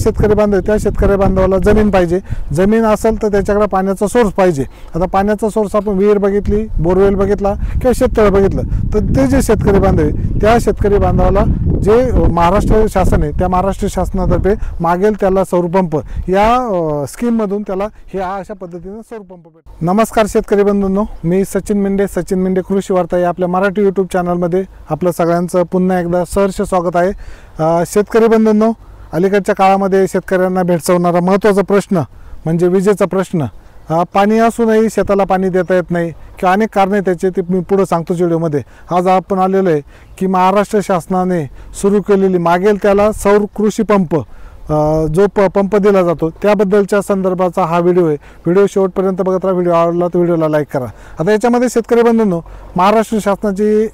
शेतकरी बांधव त्या शेतकरी बांधवाला जमीन पाहिजे, जमीन असेल तर त्याच्याकडे पाण्याचा सोर्स पाहिजे। आता पाण्याचा सोर्स आपण विहीर बघितली, बोरवेल बघितला किंवा शेततळ बघितलं, तर ते जे शेतकरी बांधव त्या शेतकरी बांधवाला जे महाराष्ट्र शासन आहे त्या महाराष्ट्र शासनातर्फे मागेल त्याला सौरपंप या स्कीममधून त्याला हे अशा पद्धतीने सौरपंप भेटतो। नमस्कार शेतकरी बंधूंनो, मी सचिन मेंढे कृषी वार्ता या आपल्या मराठी यूट्यूब चॅनलमध्ये आपलं सगळ्यांचं पुन्हा एकदा सहर्ष स्वागत आहे। शेतकरी बंधूंनो, अलीकडच्या काळामध्ये शेतकऱ्यांना भेडसावणारा महत्त्वाचा प्रश्न म्हणजे विजेचा प्रश्न। पाणी असूनही शेताला पाणी देता येत नाही किंवा अनेक कारणे त्याचे ते मी पुढे सांगतो व्हिडिओमध्ये। आज आपण आलेलो आहे की महाराष्ट्र शासनाने सुरू केलेली मागेल त्याला सौर कृषी पंप जो पंप दिला जातो त्याबद्दलच्या संदर्भाचा हा व्हिडिओ आहे। व्हिडिओ शेवटपर्यंत बघत राहा। व्हिडिओ आवडला तर व्हिडिओला लाईक करा। आता याच्यामध्ये शेतकरी बंधूंनो, महाराष्ट्र शासनाची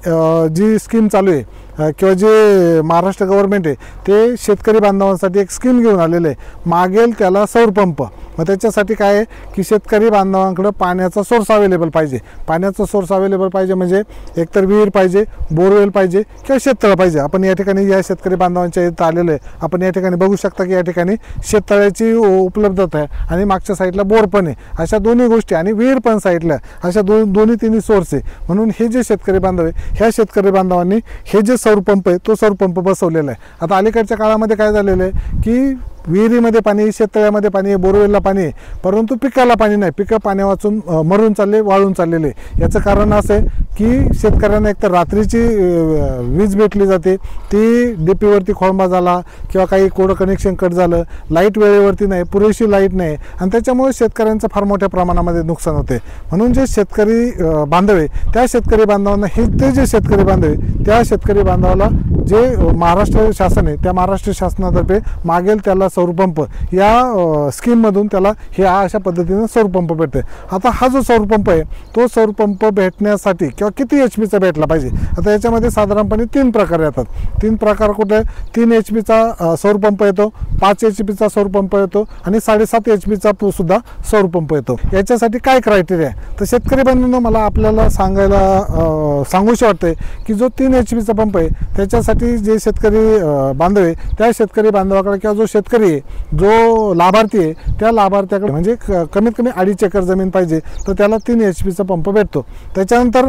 जी स्कीम चालू आहे किंवा जे महाराष्ट्र गव्हर्नमेंट आहे ते शेतकरी बांधवांसाठी एक स्कीम घेऊन आलेले आहे, मागेल त्याला सौर पंप। मग त्याच्यासाठी काय आहे की शेतकरी बांधवांकडे पाण्याचा सोर्स अवेलेबल पाहिजे। पाण्याचा सोर्स अवेलेबल पाहिजे म्हणजे एकतर विहीर पाहिजे, बोरवेल पाहिजे किंवा शेततळ पाहिजे। आपण या ठिकाणी या शेतकरी बांधवांच्या इथं आलेलो आहे। आपण या ठिकाणी बघू शकता की या ठिकाणी शेततळ्याची उपलब्धता आहे आणि मागच्या साईडला बोर पण आहे, अशा दोन्ही गोष्टी, आणि विहीर पण साईडला, अशा दोन्ही तिन्ही सोर्स आहे। म्हणून हे जे शेतकरी बांधव आहे ह्या शेतकरी बांधवांनी हे जे सौर पंप आहे तो सौर पंप बसवलेला आहे। आता अलीकडच्या काळामध्ये काय झालेलं आहे की विहिरीमध्ये पाणी, शेततळ्यामध्ये पाणी आहे, बोरवेलला पाणी आहे, परंतु पिकाला पाणी नाही। पिकं पाण्या वाचून मरून चालले, वाळून चाललेले। याचं कारण असं आहे की शेतकऱ्यांना एकतर रात्रीची वीज भेटली जाते, ती डीपीवरती खोळंबा झाला किंवा काही कोडं कनेक्शन कट झालं, लाईट वेळेवरती नाही, पुरेशी लाईट नाही, आणि त्याच्यामुळे शेतकऱ्यांचं फार मोठ्या प्रमाणामध्ये नुकसान होते। म्हणून जे शेतकरी बांधव आहे त्या शेतकरी बांधवांना ते जे शेतकरी बांधव आहे त्या शेतकरी बांधवाला जे महाराष्ट्र शासन आहे त्या महाराष्ट्र शासनातर्फे मागेल त्याला सौरपंप या स्कीममधून त्याला हे अशा पद्धतीने सौरपंप भेटते। आता हा जो सौरपंप आहे तो सौरपंप भेटण्यासाठी किंवा किती HP भेटला पाहिजे, आता याच्यामध्ये साधारणपणे 3 प्रकार येतात। 3 प्रकार कुठे? 3 HP सौरपंप येतो, 5 HP सौरपंप येतो आणि 7.5 HP सुद्धा सौरपंप येतो। याच्यासाठी काय क्रायटेरिया आहे तर शेतकरी बंधूंनो, मला आपल्याला सांगूशी वाटतंय की जो 3 HP पंप आहे त्याच्यासाठी जे शेतकरी बांधव आहे त्या शेतकरी बांधवाकडे किंवा जो शेतकरी आहे, जो लाभार्थी आहे त्या लाभार्थ्याकडे म्हणजे कमीत कमी 2.5 एकर जमीन पाहिजे, तर त्याला 3 HP पंप भेटतो। त्याच्यानंतर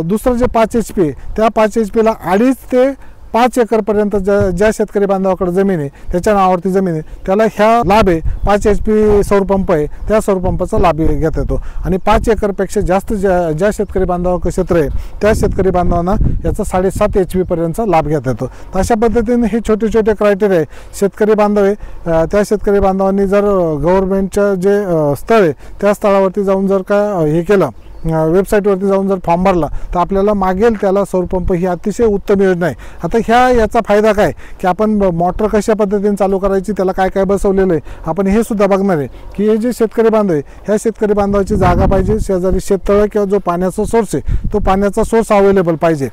दुसरं जे 5 HP आहे त्या 5 HP ला 2.5 ते 5 एकरपर्यंत ज्या शेतकरी बांधवाकडे जमीन आहे त्याच्या नावावरती जमीन आहे त्याला ह्या लाभ आहे 5 HP सौरपंप आहे त्या सौरपंपाचा लाभ घेता येतो। आणि 5 एकरपेक्षा जास्त ज्या शेतकरी बांधवाकडे क्षेत्र आहे त्या शेतकरी बांधवांना याचा 7.5 HP पर्यंतचा लाभ घेता येतो। तर अशा पद्धतीने हे छोटे छोटे क्रायटेरिया आहे। शेतकरी बांधव आहे त्या शेतकरी बांधवांनी जर गव्हर्नमेंटच्या जे स्थळ आहे त्या स्थळावरती जाऊन जर का हे केलं, वेबसाईटवरती जाऊन जर फॉर्म भरला तर आपल्याला मागेल त्याला सौरपंप ही अतिशय उत्तम योजना आहे। आता याचा फायदा काय की आपण मोटर कशा पद्धतीने चालू करायची, त्याला काय काय बसवलेलं आहे आपण हे सुद्धा बघणार आहे की हे जे शेतकरी बांधव आहे ह्या शेतकरी बांधवाची जागा पाहिजे, शेजारी शेततळ किंवा जो पाण्याचा सोर्स आहे तो पाण्याचा सोर्स अवेलेबल पाहिजे,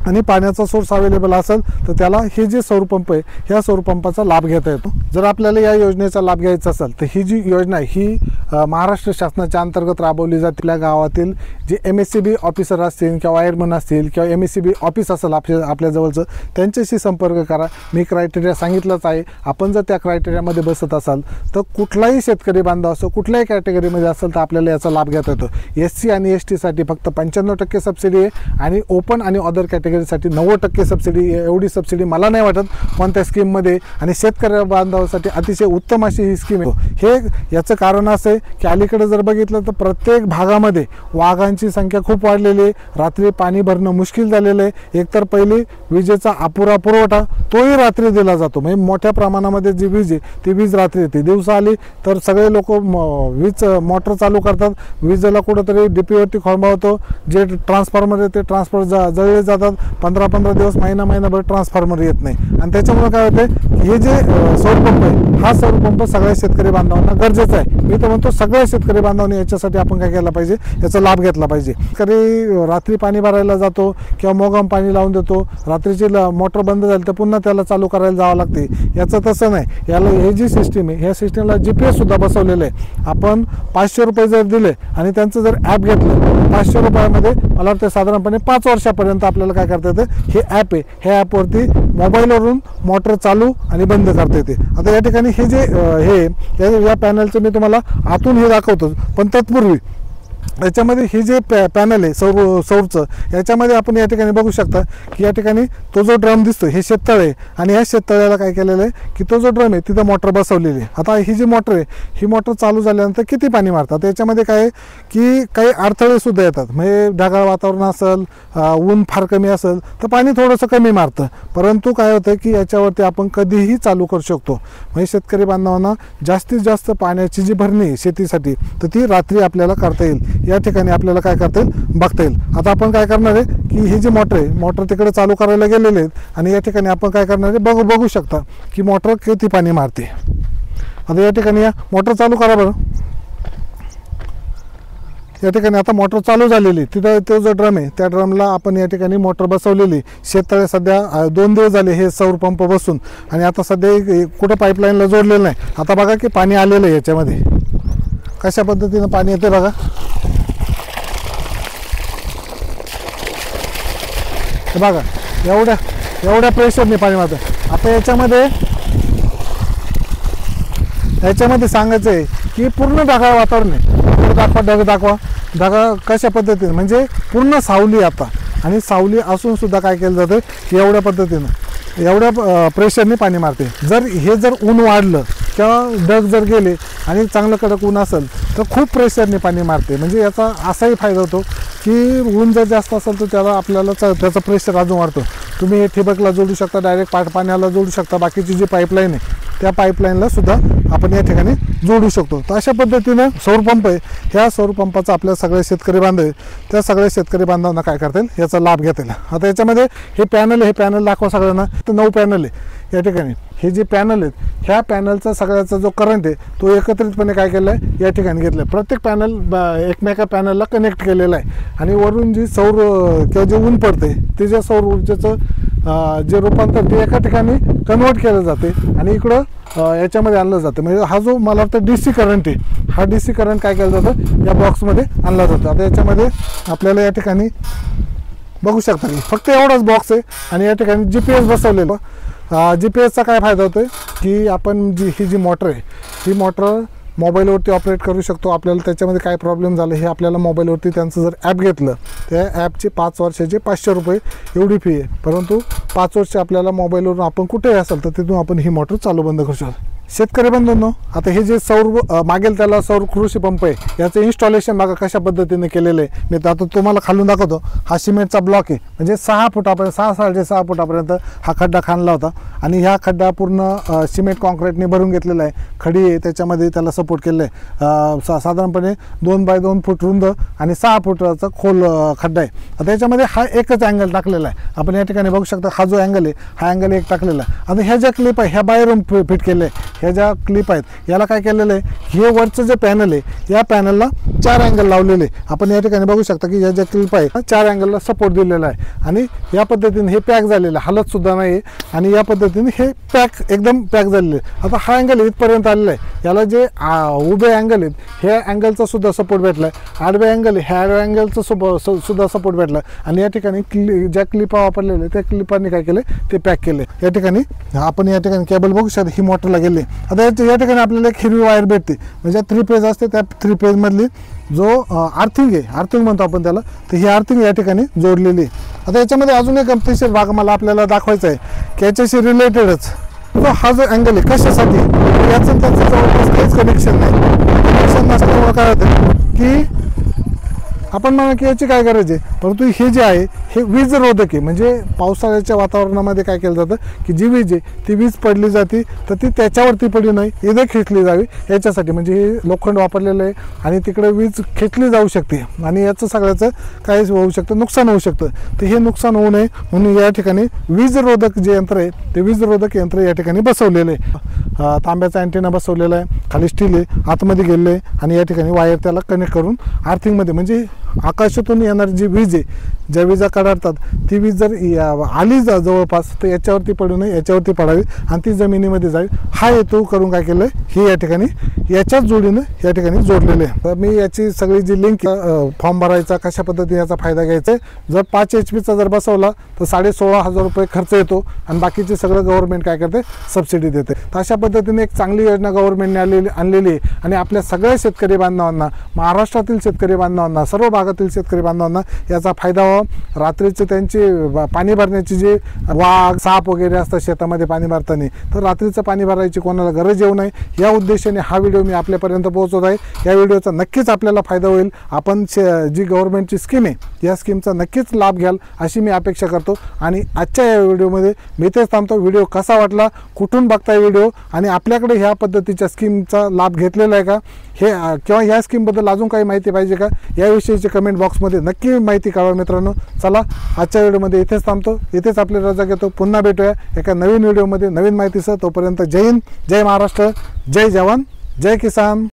आणि पाण्याचा सोर्स अवेलेबल असेल तर त्याला हे जे सौरपंप आहे ह्या सौरपंपाचा लाभ घेता येतो। जर आपल्याला या योजनेचा लाभ घ्यायचा असेल तर ही जी योजना आहे ही महाराष्ट्र शासनाच्या अंतर्गत राबवली जाते। आपल्या गावातील जे MSCB ऑफिसर असतील किंवा वायरमन असतील किंवा MSCB ऑफिस असेल आपल्या जवळचं, त्यांच्याशी संपर्क करा। मी क्रायटेरिया सांगितलंच आहे, आपण जर त्या क्रायटेरियामध्ये बसत असाल तर कुठलाही शेतकरी बांधव असो, कुठल्याही कॅटेगरीमध्ये असेल तर आपल्याला याचा लाभ घेता येतो। SC आणि ST साठी फक्त 95% सबसिडी आहे आणि ओपन आणि अदर कॅटेगरीसाठी 90% सबसिडी। एवढी सबसिडी मला नाही वाटत कोणत्या स्कीममध्ये, आणि शेतकरी बांधवांसाठी अतिशय उत्तम अशी ही स्कीम आहे। हे याचं कारण असं आहे की अलीकडे जर बघितलं तर प्रत्येक भागामध्ये वाघांची संख्या खूप वाढलेली आहे, रात्री पाणी भरणं मुश्किल झालेलं आहे। एकतर पहिली विजेचा अपुरा पुरवठा तोही रात्री दिला जातो, म्हणजे मोठ्या प्रमाणामध्ये जी वीज आहे ती वीज रात्री येते। दिवसा आली तर सगळे लोक वीज मोटर चालू करतात, विजेला कुठंतरी डीपीवरती खोळंबा होतो, जे ट्रान्सफॉर्मर आहे ते ट्रान्सफॉर्मर जळले जातात, 15-15 दिवस महिनाभर ट्रान्सफॉर्मर येत नाही, आणि त्याच्यामुळे काय होते हे जे सौरपंप आहे हा सौरपंप सगळ्या शेतकरी बांधवांना गरजेचा आहे। मी तर म्हणतो सगळ्या शेतकरी बांधवांनी याच्यासाठी आपण काय केलं पाहिजे, याचा लाभ घेतला पाहिजे। शेतकरी रात्री पाणी भरायला जातो किंवा मोगाम पाणी लावून देतो, रात्रीची मोटर बंद झाली तर पुन्हा त्याला चालू करायला जावं लागते। याचं तसं नाही, याला हे जी सिस्टीम आहे ह्या सिस्टीमला GPS सुद्धा बसवलेलं आहे। आपण 500 रुपये जर दिले आणि त्यांचं जर ॲप घेतलं 500 रुपयामध्ये मला वाटतं साधारणपणे 5 वर्षापर्यंत आपल्याला काय करता येतं, हे ॲप आहे, ह्या ॲपवरती मोबाईलवरून मोटर चालू आणि बंद करता येते. आता या ठिकाणी हे जे या पॅनलचं मी तुम्हाला आतून हे दाखवतो, पण तत्पूर्वी याच्यामध्ये हे जे पॅनल आहे सौरचं, याच्यामध्ये आपण या ठिकाणी बघू शकता की या ठिकाणी तो जो ड्रम दिसतो हे शेततळ आहे आणि ह्या शेततळ्याला काय केलेलं आहे की तो जो ड्रम आहे तिथं मोटर बसवलेली आहे. आता ही जी मोटर आहे ही मोटर चालू झाल्यानंतर किती पाणी मारतात, याच्यामध्ये काय आहे की काही अडथळे सुद्धा येतात. म्हणजे ढगाळ वातावरण असेल, ऊन फार कमी असेल तर पाणी थोडंसं कमी मारतं, परंतु काय होतं की याच्यावरती आपण कधीही चालू करू शकतो. म्हणजे शेतकरी बांधवांना जास्तीत जास्त पाण्याची जी भरणी आहे शेतीसाठी तर ती रात्री आपल्याला करता येईल. या ठिकाणी आपल्याला काय करता येईल बघता येईल. आता आपण काय करणार आहे की ही जी मोटर आहे, मोटर तिकडे चालू करायला गेलेले आहेत आणि या ठिकाणी आपण काय करणार आहे बघू शकता की मोटर किती पाणी मारते. आता या ठिकाणी या मोटर चालू करा बरं. या ठिकाणी आता मोटर चालू झालेली, तिथं तो जो ड्रम आहे त्या ड्रमला आपण या ठिकाणी मोटर बसवलेली. शेततळे सध्या 2 दिवस झाले हे सौर पंप बसून आणि आता सध्या कुठं पाईपलाईनला जोडलेलं नाही. आता बघा की पाणी आलेलं आहे याच्यामध्ये, कशा पद्धतीनं पाणी येते बघा. बघा एवढ्या प्रेशरने पाणी मारतं. आता याच्यामध्ये सांगायचं आहे की पूर्ण ढगाळ वातावरण आहे. ढगा कशा पद्धतीने म्हणजे पूर्ण सावली आता, आणि सावली असून सुद्धा काय केलं जातं की एवढ्या पद्धतीनं एवढ्या प्रेशरने पाणी मारते. जर ऊन वाढलं किंवा ढग जर गेले आणि चांगलं कडक ऊन असेल तर खूप प्रेशरने पाणी मारते. म्हणजे याचा असाही फायदा होतो की ऊन जर जास्त असेल तर आपल्याला त्याचं प्रेशर अजून वाढतो. तुम्ही हे ठिबकला जोडू शकता, डायरेक्ट पाण्याला जोडू शकता, बाकीची जी पाईपलाईन आहे त्या पाईपलाईनला सुद्धा आपण या ठिकाणी जोडू शकतो. तर अशा पद्धतीनं सौरपंप आहे, ह्या सौरपंपाचा आपल्या सगळे शेतकरी बांधव आहे त्या सगळ्या शेतकरी बांधवांना काय करता येईल याचा लाभ घेता येईल. आता याच्यामध्ये हे पॅनल दाखवा सगळ्यांना. तर 9 पॅनल आहे या ठिकाणी. हे जे पॅनल आहेत ह्या पॅनलचा सगळ्याचा जो करंट आहे तो एकत्रितपणे काय केलं आहे या ठिकाणी घेतलं आहे. प्रत्येक पॅनल एकमेका पॅनलला कनेक्ट केलेलं आहे आणि वरून जी सौर किंवा जे ऊन पडते ते जे सौर ऊर्जेचं जे रूपांतर ते एका ठिकाणी कन्वर्ट केलं जाते आणि इकडं याच्यामध्ये आणलं जातं. म्हणजे हा जो मला वाटतं DC करंट आहे, हा DC करंट काय केलं जातं या बॉक्समध्ये आणला जातो. आता याच्यामध्ये आपल्याला या ठिकाणी बघू शकता की फक्त एवढाच बॉक्स आहे आणि या ठिकाणी GPS बसवलेलं. GPSचा काय फायदा होतो की आपण ही जी मोटर आहे ही मोटर मोबाईलवरती ऑपरेट करू शकतो. आपल्याला त्याच्यामध्ये काय प्रॉब्लेम झाले हे आपल्याला मोबाईलवरती त्यांचं जर ॲप घेतलं त्या ॲपचे 5 वर्षाचे 500 रुपये एवढी फी आहे, परंतु 5 वर्ष आपल्याला मोबाईलवरून आपण कुठेही असेल तर तिथून आपण ही मोटर चालू बंद करू शकतो. शेतकरी बंधूंनो, आता हे जे सौर मागेल त्याला सौर कृषी पंप आहे याचं इन्स्टॉलेशन बघा कशा पद्धतीने केलेलं आहे. मी आता तुम्हाला खालून दाखवतो. हा सिमेंटचा ब्लॉक आहे, म्हणजे 6 फुटापर्यंत 6.5 फुटापर्यंत हा खड्डा खाणला होता आणि ह्या खड्डा पूर्ण सिमेंट कॉन्क्रीटने भरून घेतलेला आहे. खडी आहे त्याच्यामध्ये त्याला सपोर्ट केलेलं आहे. साधारणपणे 2 बाय 2 फूट रुंद आणि 6 फुटाचा खोल खड्डा आहे. आता याच्यामध्ये हा एकच अँगल टाकलेला आहे. आपण या ठिकाणी बघू शकता हा जो अँगल आहे हा अँगल एक टाकलेला आहे. आता ह्या ज्या क्लिप आहे ह्या बाहेरून फिट केले आहे. ह्या ज्या क्लिप आहेत याला काय केलेलं आहे, हे वरचं जे पॅनल आहे या पॅनलला 4 अँगल लावलेले. आपण या ठिकाणी बघू शकता की या ज्या क्लिप आहे 4 अँगलला सपोर्ट दिलेला आहे आणि या पद्धतीने हे पॅक झालेलं आहे, हलत सुद्धा नाही आणि या पद्धतीने हे एकदम पॅक झालेले आहे. आता हा अँगल इथपर्यंत आलेला आहे. याला जे उभे अँगल आहेत ह्या अँगलचा सुद्धा सपोर्ट भेटला आहे. आडवे अँगल आहे ह्या आडव्या अँगलचा सुद्धा सपोर्ट भेटला आणि या ठिकाणी ज्या क्लिपा वापरलेल्या त्या क्लिपांनी काय केलं ते पॅक केले. या ठिकाणी आपण या ठिकाणी केबल बघू शकता ही मोटरला गेली. आता या ठिकाणी आपल्याला एक हिरवी वायर भेटते, म्हणजे 3 फेज असते त्या 3 फेज मधली जो आर्थिंग आहे, आर्थिंग म्हणतो आपण त्याला, तर ही आर्थिंग या ठिकाणी जोडलेली आहे. आता याच्यामध्ये अजून एक गमतीशीर भाग मला आपल्याला दाखवायचा आहे की याच्याशी रिलेटेडच तो हा जो अँगल आहे कशासाठी, याचं त्याचं जवळपास काहीच कनेक्शन नाही. कनेक्शन नसल्यामुळे काय होतं की आपण म्हणा की याची काय गरज आहे, परंतु हे जे आहे हे वीज रोधक आहे. म्हणजे पावसाळ्याच्या वातावरणामध्ये काय केलं जातं की जी वीज आहे ती वीज पडली जाते तर ती त्याच्यावरती पडली नाही, इथे खेचली जावी याच्यासाठी. म्हणजे हे लोखंड वापरलेलं आहे आणि तिकडे वीज खेचली जाऊ शकते आणि याचं सगळ्याचं काय होऊ शकतं, नुकसान होऊ शकतं. तर हे नुकसान होऊ नये म्हणून या ठिकाणी वीज रोधक जे यंत्र आहे ते वीज रोधक यंत्र या ठिकाणी बसवलेलं आहे. तांब्याचा अँटेना बसवलेला आहे, खाली स्टील आहे, आतमध्ये गेलेलं आहे आणि या ठिकाणी वायर त्याला कनेक्ट करून आर्थिंगमध्ये म्हणजे आकाशातून येणारी जी वीज वीज आहे, ज्या विजा कडाडतात ती वीज जर आली जवळपास तर याच्यावरती पडू नये, याच्यावरती पडावी आणि ती जमिनीमध्ये जावी, हा हेतू करून काय केलं हे या ठिकाणी याच्याच जोडीनं या ठिकाणी जोडलेले आहे. तर मी याची सगळी जी लिंक फॉर्म भरायचा, कशा पद्धतीने याचा फायदा घ्यायचा आहे, जर 5 HP जर बसवला तर 16,500 रुपये खर्च येतो आणि बाकीचे सगळं गव्हर्नमेंट काय करते सबसिडी देते. तर अशा पद्धतीने एक चांगली योजना गव्हर्नमेंटने आणलेली आहे आणि आपल्या सगळ्या शेतकरी बांधवांना, महाराष्ट्रातील शेतकरी बांधवांना, सर्व भागातील शेतकरी बांधवांना याचा फायदा व्हावा. रात्रीचे त्यांची पाणी भरण्याची जे वाघ साप वगैरे असतात शेतामध्ये पाणी भरताना, तर रात्रीचं पाणी भरायची कोणाला गरज येऊ नये या उद्देशाने हा व्हिडिओ मी आपल्यापर्यंत पोहोचवत आहे. या व्हिडिओचा नक्कीच आपल्याला फायदा होईल. आपण जी गव्हर्नमेंटची स्कीम आहे या स्कीमचा नक्कीच लाभ घ्याल अशी मी अपेक्षा करतो. आणि आजच्या या व्हिडिओमध्ये मी तेच थांबतो. व्हिडिओ कसा वाटला, कुठून बघताय व्हिडिओ आणि आपल्याकडे ह्या पद्धतीच्या स्कीमचा लाभ घेतलेला आहे का हे, किंवा ह्या स्कीमबद्दल अजून काही माहिती पाहिजे का याविषयीची कमेंट बॉक्समध्ये नक्की माहिती कळवा मित्रांनो. चला आजच्या व्हिडिओमध्ये इथेच थांबतो, इथेच आपली रजा घेतो. पुन्हा भेटूया एका नवीन व्हिडिओमध्ये नवीन माहितीसह. तोपर्यंत जय हिंद, जय महाराष्ट्र, जय जवान, जय किसान.